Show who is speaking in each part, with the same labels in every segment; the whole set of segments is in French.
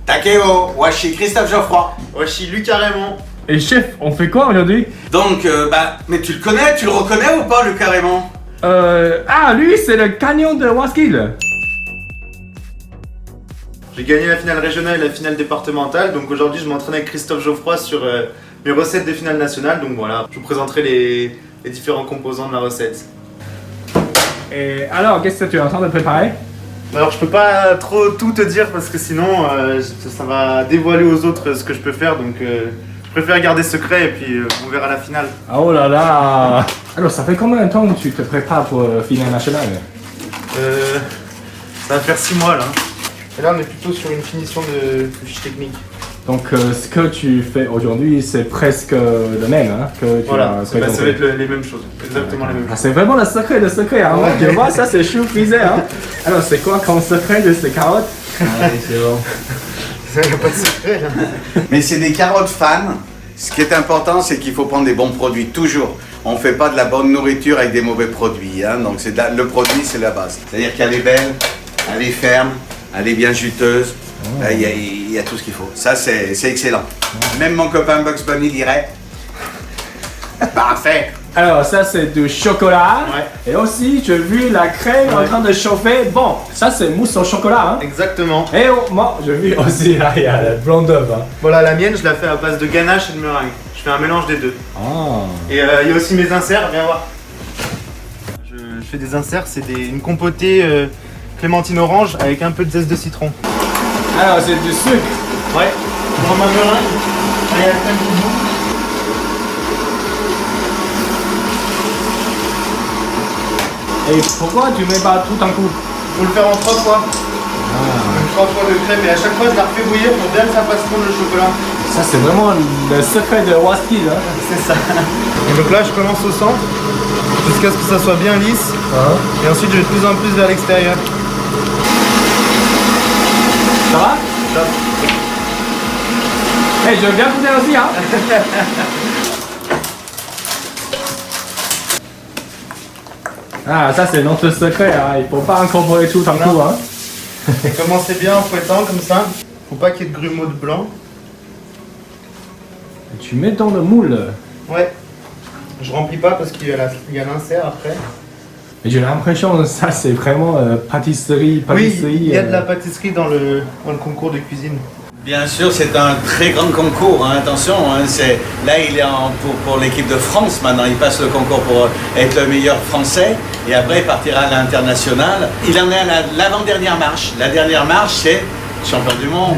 Speaker 1: Takeo, Washi Christophe Geoffroy.
Speaker 2: Washi Lucas Raymond.
Speaker 3: Et chef, on fait quoi aujourd'hui?
Speaker 1: Donc, mais tu le connais, tu le reconnais ou pas, Lucas Raymond?
Speaker 3: Ah, lui, c'est le canyon de Waskill.
Speaker 2: J'ai gagné la finale régionale et la finale départementale, donc aujourd'hui je m'entraîne avec Christophe Geoffroy sur mes recettes de finale nationale, donc voilà, je vous présenterai les différents composants de la recette.
Speaker 3: Et alors, qu'est-ce que tu es en train de préparer?
Speaker 2: Alors je peux pas trop tout te dire parce que sinon ça va dévoiler aux autres ce que je peux faire, donc je préfère garder secret et puis on verra la finale.
Speaker 3: Oh là là. Alors, ça fait combien de temps que tu te prépares pour finale nationale?
Speaker 2: Ça va faire 6 mois là. Et là on est plutôt sur une finition de fiche technique.
Speaker 3: Donc, ce que tu fais aujourd'hui, c'est presque le même, hein, que tu
Speaker 2: voilà,
Speaker 3: as
Speaker 2: ça va être les mêmes choses, exactement les mêmes
Speaker 3: Ah,
Speaker 2: choses.
Speaker 3: c'est vraiment le secret, hein.
Speaker 2: Ouais.
Speaker 3: Tu vois, ça c'est chou frisé, hein. Alors, c'est quoi comme secret de ces carottes? Ah, c'est bon.
Speaker 2: Il n'y a pas de secret là.
Speaker 1: Mais c'est des carottes fans. Ce qui est important, c'est qu'il faut prendre des bons produits, toujours. On ne fait pas de la bonne nourriture avec des mauvais produits, hein. Donc le produit, c'est la base. C'est-à-dire qu'elle est belle, elle est ferme, elle est bien juteuse. Il y a tout ce qu'il faut. Ça, c'est excellent. Même mon copain Bugs Bunny dirait parfait.
Speaker 3: Alors, ça c'est du chocolat.
Speaker 2: Ouais.
Speaker 3: Et aussi, j'ai vu la crème en train de chauffer. Bon, ça c'est mousse au chocolat, hein.
Speaker 2: Exactement.
Speaker 3: Et moi, j'ai vu aussi, là, il y a le blanc d'œuf, hein.
Speaker 2: Voilà, la mienne, je la fais à base de ganache et de meringue. Je fais un mélange des deux.
Speaker 3: Oh.
Speaker 2: Et il y a aussi mes inserts, viens voir. Je fais des inserts, c'est une compotée clémentine orange avec un peu de zeste de citron.
Speaker 3: Alors, c'est du sucre.
Speaker 2: Ouais. Dans ma meringue, il y a la crème qui bout.
Speaker 3: Et pourquoi tu mets pas tout un coup?
Speaker 2: Faut le faire en 3 fois. Donc 3 fois de crème et à chaque fois je la refais bouillir pour bien que ça fasse fondre le chocolat.
Speaker 3: Ça c'est vraiment le secret de Waskill, hein.
Speaker 2: C'est ça. Et donc là je commence au centre jusqu'à ce que ça soit bien lisse. Et ensuite je vais de plus en plus vers l'extérieur.
Speaker 3: Ça va?
Speaker 2: Top.
Speaker 3: Eh, je veux bien goûter aussi, hein. Ah, ça c'est notre secret, hein. Il faut pas incorporer tout un coup, hein.
Speaker 2: Commencez bien en fouettant comme ça. Faut pas qu'il y ait de grumeaux de blanc.
Speaker 3: Et tu mets dans le moule.
Speaker 2: Ouais. Je remplis pas parce qu'il y a l'insert après.
Speaker 3: Et j'ai l'impression que ça c'est vraiment pâtisserie.
Speaker 2: Oui, il y a de la pâtisserie dans le concours de cuisine.
Speaker 1: Bien sûr, c'est un très grand concours, hein. Attention, hein. Là il est pour l'équipe de France maintenant, il passe le concours pour être le meilleur français et après il partira à l'international. Il en est à l'avant-dernière marche. La dernière marche c'est champion du monde.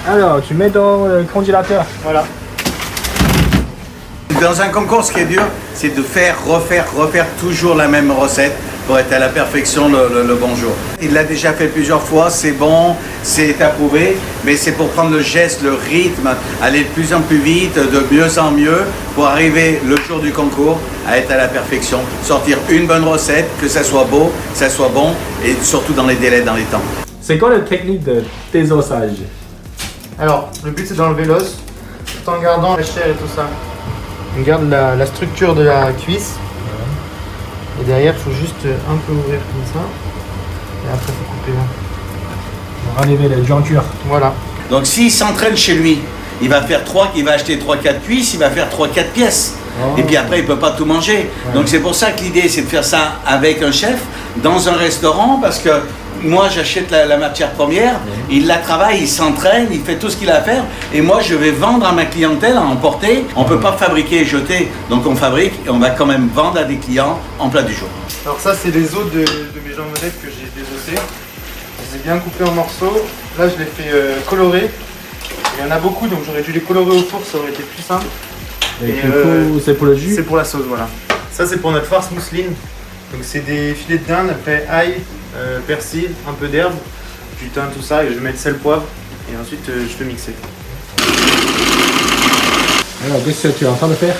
Speaker 3: Alors, tu mets dans le congélateur.
Speaker 2: Voilà.
Speaker 1: Dans un concours, ce qui est dur, c'est de refaire toujours la même recette pour être à la perfection le bon jour. Il l'a déjà fait plusieurs fois, c'est bon, c'est approuvé, mais c'est pour prendre le geste, le rythme, aller de plus en plus vite, de mieux en mieux, pour arriver le jour du concours à être à la perfection, sortir une bonne recette, que ça soit beau, que ça soit bon, et surtout dans les délais, dans les temps.
Speaker 3: C'est quoi la technique de désossage?
Speaker 2: Alors, le but c'est d'enlever l'os tout en gardant la chair et tout ça. On garde la structure de la cuisse. Et derrière, il faut juste un peu ouvrir comme ça. Et après, il faut couper là.
Speaker 3: Pour enlever les jointures.
Speaker 2: Voilà.
Speaker 1: Donc s'il s'entraîne chez lui, il va acheter 3-4 cuisses, il va faire 3-4 pièces.
Speaker 3: Oh.
Speaker 1: Et puis après, il ne peut pas tout manger.
Speaker 3: Ouais.
Speaker 1: Donc c'est pour ça que l'idée, c'est de faire ça avec un chef, dans un restaurant, parce que moi, j'achète la matière première, il la travaille, il s'entraîne, il fait tout ce qu'il a à faire, et moi, je vais vendre à ma clientèle, à emporter. On ne peut pas fabriquer et jeter, donc on fabrique, et on va quand même vendre à des clients en plat du jour.
Speaker 2: Alors ça, c'est les os de mes jambonnettes que j'ai désossées. Je les ai bien coupés en morceaux. Là, je les fais colorer. Il y en a beaucoup, donc j'aurais dû les colorer au four, ça aurait été plus simple.
Speaker 3: Et du coup, c'est pour le jus?
Speaker 2: C'est pour la sauce, voilà. Ça, c'est pour notre farce mousseline. Donc c'est des filets de dinde, après ail, persil, un peu d'herbe, du thym, tout ça, et je vais mettre sel, poivre, et ensuite je fais mixer.
Speaker 3: Alors, qu'est-ce que tu es en train de faire?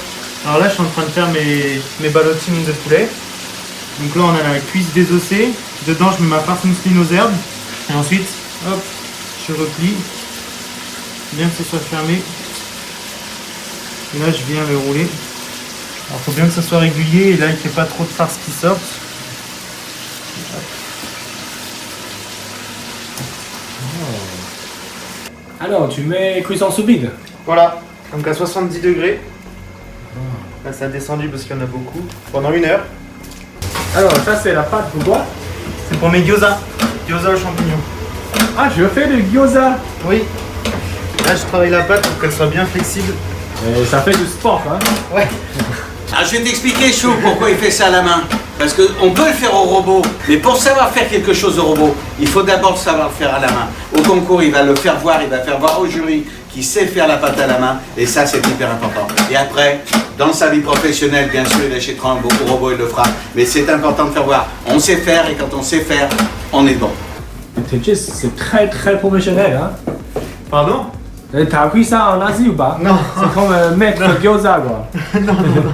Speaker 2: Alors là, je suis en train de faire mes ballotines de poulet. Donc là, on a la cuisse désossée. Dedans, je mets ma farce mousseline aux herbes. Et ensuite, hop, je replie. Bien que ce soit fermé. Et là, je viens le rouler. Alors, il faut bien que ça soit régulier. Et là, il ne fait pas trop de farce qui sorte.
Speaker 3: Alors, tu mets cuisson sous vide.
Speaker 2: Voilà, donc à 70 degrés. Là, ça a descendu parce qu'il y en a beaucoup. Pendant 1 heure.
Speaker 3: Alors, ça, c'est la pâte pour quoi?
Speaker 2: C'est pour mes gyoza. Gyoza aux champignons.
Speaker 3: Ah, je fais le gyoza.
Speaker 2: Oui. Là, je travaille la pâte pour qu'elle soit bien flexible.
Speaker 3: Et ça fait du sport, hein?
Speaker 2: Ouais.
Speaker 1: Alors je vais t'expliquer, Chou, pourquoi il fait ça à la main. Parce qu'on peut le faire au robot, mais pour savoir faire quelque chose au robot, il faut d'abord savoir le faire à la main. Au concours, il va le faire voir, il va faire voir au jury qui sait faire la pâte à la main, et ça, c'est hyper important. Et après, dans sa vie professionnelle, bien sûr, il achètera un beau robot, il le fera, mais c'est important de faire voir. On sait faire, et quand on sait faire, on est bon.
Speaker 3: Tetris, c'est très très professionnel, hein?
Speaker 2: Pardon?
Speaker 3: T'as appris ça en Asie ou pas?
Speaker 2: Non.
Speaker 3: C'est comme maître gyoza, quoi.
Speaker 2: Non, non, non.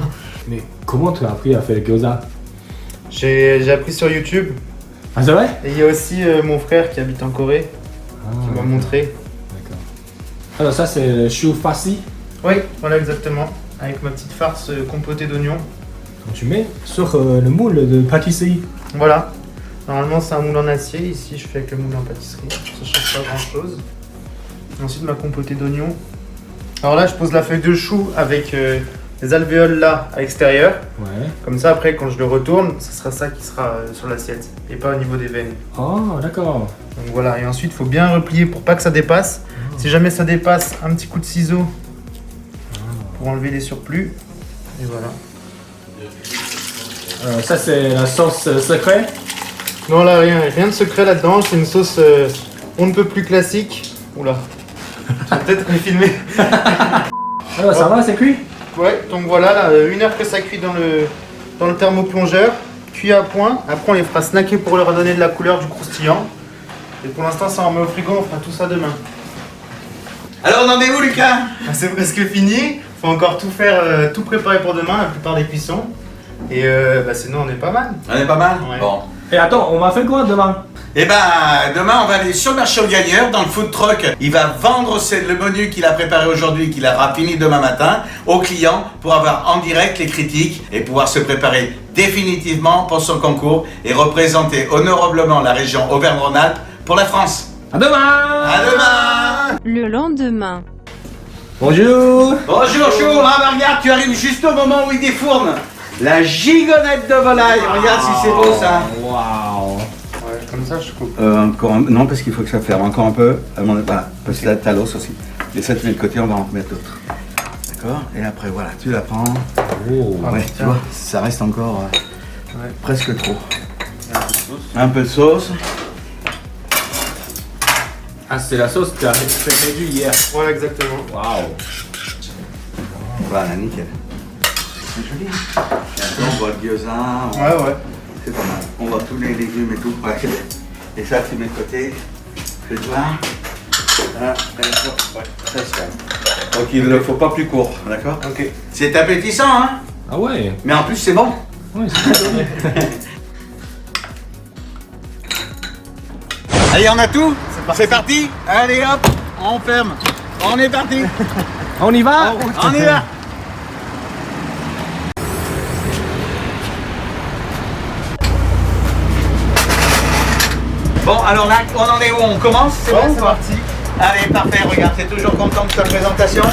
Speaker 3: Mais comment tu as appris à faire le gyoza?
Speaker 2: J'ai appris sur YouTube.
Speaker 3: Ah, c'est vrai?
Speaker 2: Et il y a aussi mon frère qui habite en Corée qui m'a montré.
Speaker 3: D'accord. Alors ça, c'est le chou farci.
Speaker 2: Oui, voilà exactement. Avec ma petite farce compotée d'oignons.
Speaker 3: Quand tu mets sur le moule de pâtisserie.
Speaker 2: Voilà. Normalement, c'est un moule en acier. Ici, je fais avec le moule en pâtisserie. Ça change pas grand chose. Ensuite, ma compotée d'oignons. Alors là, je pose la feuille de chou avec les alvéoles là à l'extérieur.
Speaker 3: Ouais.
Speaker 2: Comme ça, après, quand je le retourne, ce sera ça qui sera sur l'assiette et pas au niveau des veines.
Speaker 3: Oh, d'accord.
Speaker 2: Donc voilà. Et ensuite, il faut bien replier pour pas que ça dépasse. Si jamais ça dépasse, un petit coup de ciseau pour enlever les surplus. Et voilà.
Speaker 3: Ça, c'est la sauce secrète.
Speaker 2: Non, là, rien de secret là-dedans. C'est une sauce on ne peut plus classique. Oula. Je vais peut-être me filmer.
Speaker 3: Alors, ça va, c'est cuit?
Speaker 2: Ouais, donc voilà, là, 1 heure que ça cuit dans le thermoplongeur, cuit à point. Après, on les fera snacker pour leur donner de la couleur, du croustillant. Et pour l'instant, ça en met au frigo, on fera tout ça demain.
Speaker 1: Alors on en est où, Lucas?
Speaker 2: C'est presque fini. Faut encore tout faire, tout préparer pour demain, la plupart des cuissons. Et sinon, on est pas mal.
Speaker 1: On est pas mal?
Speaker 2: Ouais.
Speaker 1: Bon.
Speaker 3: Et attends, on va faire quoi demain?
Speaker 1: Eh ben, demain, on va aller sur le marché au Gagneur, dans le food truck. Il va vendre le menu qu'il a préparé aujourd'hui, qu'il aura fini demain matin, aux clients pour avoir en direct les critiques et pouvoir se préparer définitivement pour son concours et représenter honorablement la région Auvergne-Rhône-Alpes pour la France.
Speaker 3: À demain!
Speaker 1: À demain!
Speaker 4: Le lendemain.
Speaker 3: Bonjour!
Speaker 1: Bonjour, Chou. Ah, bah, regarde, tu arrives juste au moment où il défourne. La gigonnette de volaille. Regarde si c'est beau, ça.
Speaker 3: Waouh!
Speaker 2: Ouais, comme ça, je coupe.
Speaker 1: Non, parce qu'il faut que ça ferme encore un peu. Voilà, parce que là, t'as l'os aussi. Et ça, tu mets de côté, on va en remettre d'autres. D'accord? Et après, voilà, tu la prends.
Speaker 3: Oh.
Speaker 1: Ouais, tu vois, ça reste encore
Speaker 2: Ouais.
Speaker 1: presque trop.
Speaker 2: Un peu de sauce.
Speaker 1: Un peu de sauce.
Speaker 3: Ah, c'est la sauce que tu as fait réduit hier.
Speaker 2: Voilà, exactement.
Speaker 3: Waouh!
Speaker 1: Voilà, nickel. C'est joli. Et après, on voit le gyoza.
Speaker 2: Ouais.
Speaker 1: C'est pas mal. On voit tous les légumes et tout. Ouais, c'est bien. Et ça, tu mets de côté. Fais voir. Voilà. Ouais, ça se fait. Donc, il ne faut pas plus court. D'accord?
Speaker 2: Ok.
Speaker 1: C'est appétissant, hein?
Speaker 3: Ah ouais!
Speaker 1: Mais en plus, c'est bon.
Speaker 3: Ouais, c'est très bon.
Speaker 1: Allez, on a tout? C'est parti. Allez, hop, on ferme. On est parti.
Speaker 3: On y va?
Speaker 1: On y va. Bon, alors là, on en est où? On commence? C'est bon ou
Speaker 2: c'est
Speaker 1: pas?
Speaker 2: parti.
Speaker 1: Allez, parfait, regarde, t'es toujours content de ta présentation?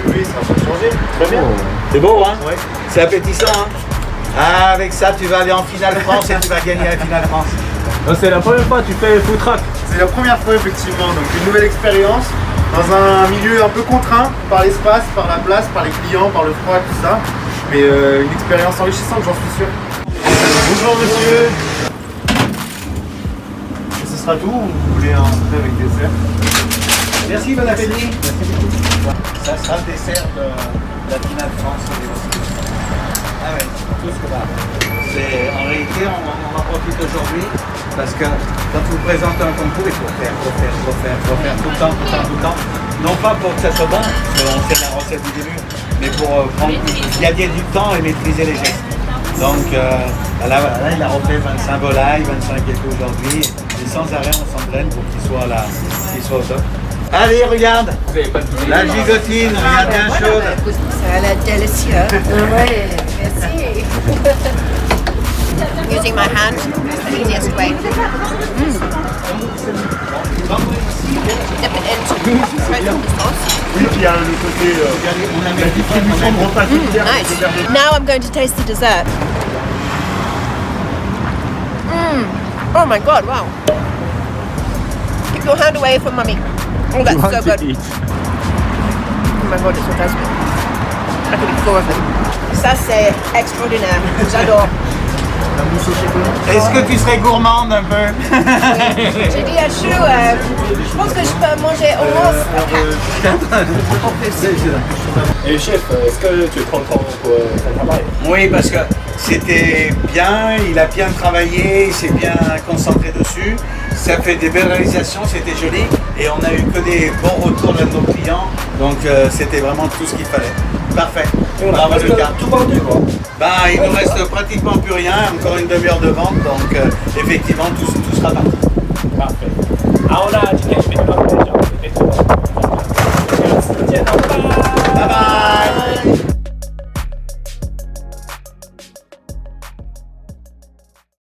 Speaker 2: Oui, ça va changer. Très bien.
Speaker 1: C'est beau, hein?
Speaker 2: Ouais.
Speaker 1: C'est appétissant, hein? Ah, avec ça, tu vas aller en finale France et tu vas gagner la finale France.
Speaker 3: Donc, c'est la première fois que tu fais food truck.
Speaker 2: C'est la première fois effectivement, donc une nouvelle expérience dans un milieu un peu contraint par l'espace, par la place, par les clients, par le froid, tout ça. Mais une expérience enrichissante, j'en suis sûr. Bonjour monsieur. Et ce sera tout ou vous voulez un entrée avec dessert?
Speaker 1: Merci, bon appétit. Ça sera le dessert de la finale France. Ah ouais, tout ce qu'on a. En réalité, on en profite aujourd'hui parce que quand vous présentez un concours, il faut refaire tout le temps. Non pas pour que ça soit bon, parce qu'on sait la recette du début, mais pour gagner du temps et maîtriser les gestes. Donc là, il a refait 25 volailles, 25 et tout aujourd'hui, et sans arrêt on s'entraîne pour qu'il soit au top. Allez, regarde, la gigotine, regarde bien chaude.
Speaker 5: Ça a l'air délicieux. Oui, merci. Using my hand is the easiest way. Dip it into
Speaker 3: bien.
Speaker 4: Oui, puis il y a le côté la distribution de repas solidaires.
Speaker 5: Nice. Now I'm going to taste the dessert. Oh my god, wow. Keep your hand away from mummy. Oh, that's so good. Oh my god, it's fantastic. I could eat 4 of them. Ça, c'est extraordinaire. J'adore.
Speaker 2: La mousse au chocolat.
Speaker 1: Est-ce que tu serais gourmande un peu?
Speaker 5: J'ai dit à Chou, je pense que je peux manger au moins 4 en plus.
Speaker 3: Et chef, est-ce que tu es content pour ton travail?
Speaker 1: Oui, parce que c'était bien, il a bien travaillé, il s'est bien concentré dessus. Ça fait des belles réalisations, c'était joli. Et on a eu que des bons retours de nos clients. Donc c'était vraiment tout ce qu'il fallait. Parfait. Bravo Lucas.
Speaker 3: Tout vendu quoi.
Speaker 1: Bah, il nous reste pratiquement plus rien, encore une demi-heure de vente. Donc effectivement, tout sera parti.
Speaker 3: Parfait.